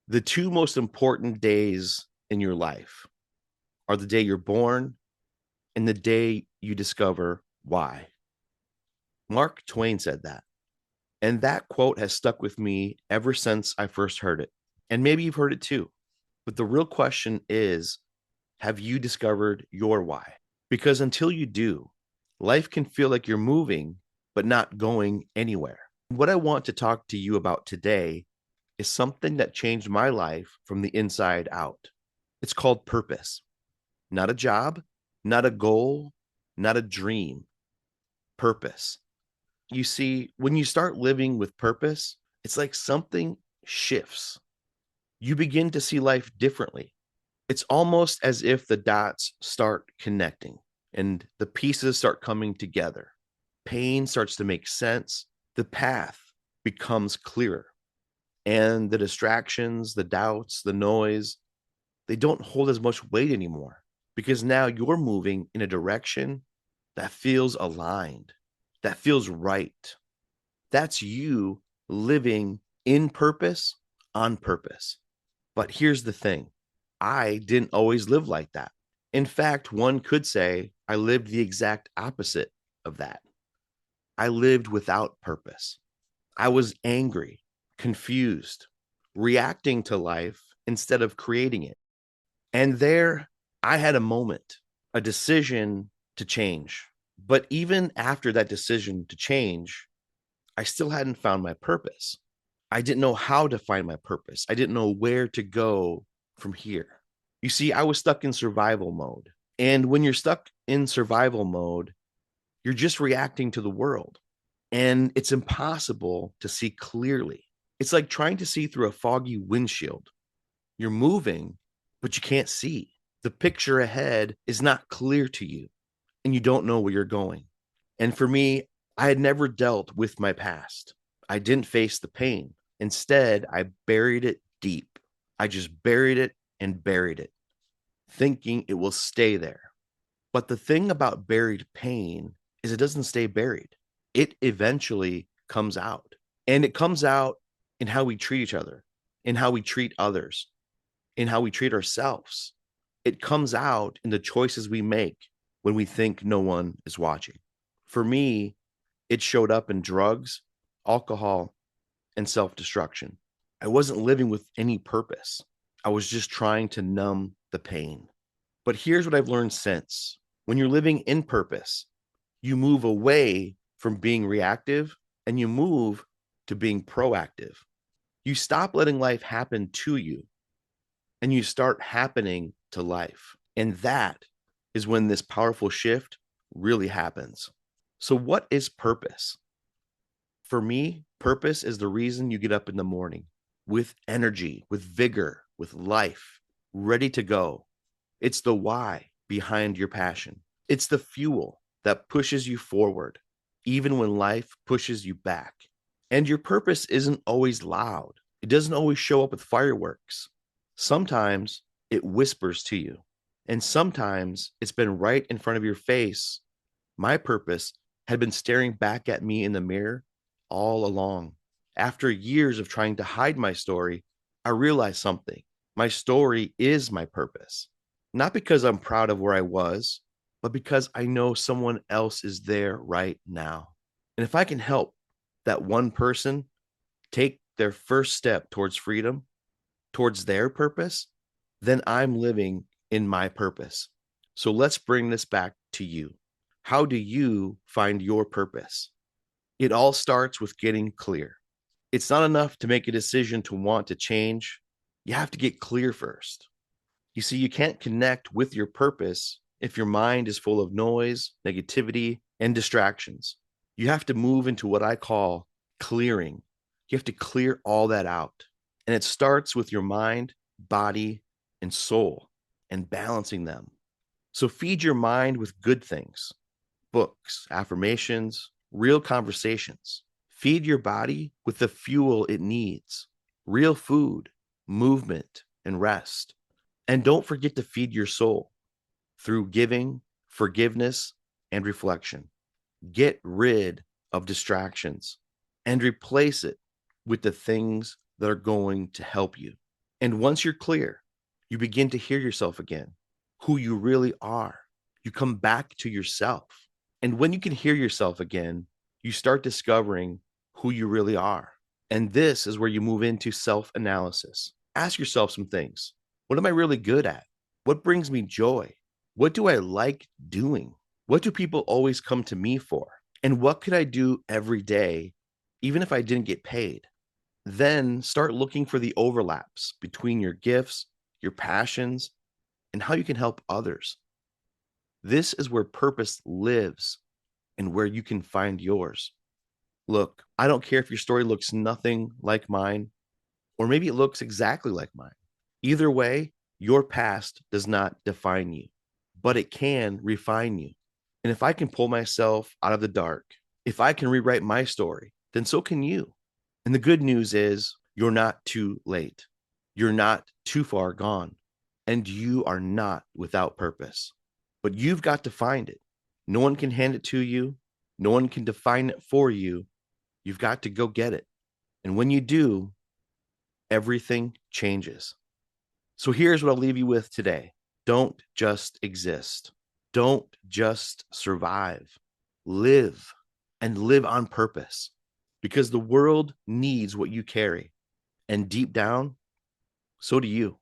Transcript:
The two most important days in your life are the day you're born and the day you discover why. Mark Twain said that. And that quote has stuck with me ever since I first heard it. And maybe you've heard it too. But the real question is, have you discovered your why? Because until you do, life can feel like you're moving, but not going anywhere. What I want to talk to you about today is something that changed my life from the inside out. It's called purpose. Not a job, not a goal, not a dream. Purpose. You see, when you start living with purpose, it's like something shifts. You begin to see life differently. It's almost as if the dots start connecting and the pieces start coming together. Pain starts to make sense. The path becomes clearer. And the distractions, the doubts, the noise, they don't hold as much weight anymore because now you're moving in a direction that feels aligned, that feels right. That's you living in purpose, on purpose. But here's the thing, I didn't always live like that. In fact, one could say I lived the exact opposite of that. I lived without purpose. I was angry, confused, reacting to life instead of creating it. And there I had a moment, a decision to change. But even after that decision to change, I still hadn't found my purpose. I didn't know how to find my purpose. I didn't know where to go from here. You see, I was stuck in survival mode. And when you're stuck in survival mode, you're just reacting to the world. And it's impossible to see clearly. It's like trying to see through a foggy windshield. You're moving, but you can't see. The picture ahead is not clear to you, and you don't know where you're going. And for me, I had never dealt with my past. I didn't face the pain. Instead, I buried it deep. I just buried it, thinking it will stay there. But the thing about buried pain is it doesn't stay buried. It eventually comes out. And it comes out in how we treat each other, in how we treat others, in how we treat ourselves. It comes out in the choices we make when we think no one is watching. For me, it showed up in drugs, alcohol, and self destruction. I wasn't living with any purpose. I was just trying to numb the pain. But here's what I've learned since: when you're living in purpose, you move away from being reactive and you move to being proactive. You stop letting life happen to you and you start happening to life. And that is when this powerful shift really happens. So, what is purpose? For me, purpose is the reason you get up in the morning with energy, with vigor, with life, ready to go. It's the why behind your passion. It's the fuel that pushes you forward, even when life pushes you back. And your purpose isn't always loud, it doesn't always show up with fireworks. Sometimes it whispers to you, and sometimes it's been right in front of your face. My purpose had been staring back at me in the mirror all along. After years of trying to hide my story, I realized something. My story is my purpose. Not because I'm proud of where I was, but because I know someone else is there right now. And if I can help that one person take their first step towards freedom, towards their purpose, then I'm living in my purpose. So let's bring this back to you. How do you find your purpose? It all starts with getting clear. It's not enough to make a decision to want to change. You have to get clear first. You see, you can't connect with your purpose if your mind is full of noise, negativity, and distractions. You have to move into what I call clearing. You have to clear all that out. And it starts with your mind, body, and soul and balancing them. So feed your mind with good things, books, affirmations, real conversations. Feed your body with the fuel it needs, real food, movement, and rest. And don't forget to feed your soul through giving, forgiveness, and reflection. Get rid of distractions and replace it with the things that are going to help you. And once you're clear, you begin to hear yourself again, who you really are. You come back to yourself. And when you can hear yourself again, you start discovering who you really are. And this is where you move into self analysis. Ask yourself some things. What am I really good at? What brings me joy? What do I like doing? What do people always come to me for? And what could I do every day, even if I didn't get paid? Then start looking for the overlaps between your gifts, your passions, and how you can help others. This is where purpose lives and where you can find yours. Look, I don't care if your story looks nothing like mine, or maybe it looks exactly like mine. Either way, your past does not define you, but it can refine you. And if I can pull myself out of the dark, if I can rewrite my story, then so can you. And the good news is you're not too late. You're not too far gone. And you are not without purpose. But you've got to find it. No one can hand it to you. No one can define it for you. You've got to go get it. And when you do, everything changes. So here's what I'll leave you with today. Don't just exist. Don't just survive. Live and live on purpose because the world needs what you carry. And deep down, so do you.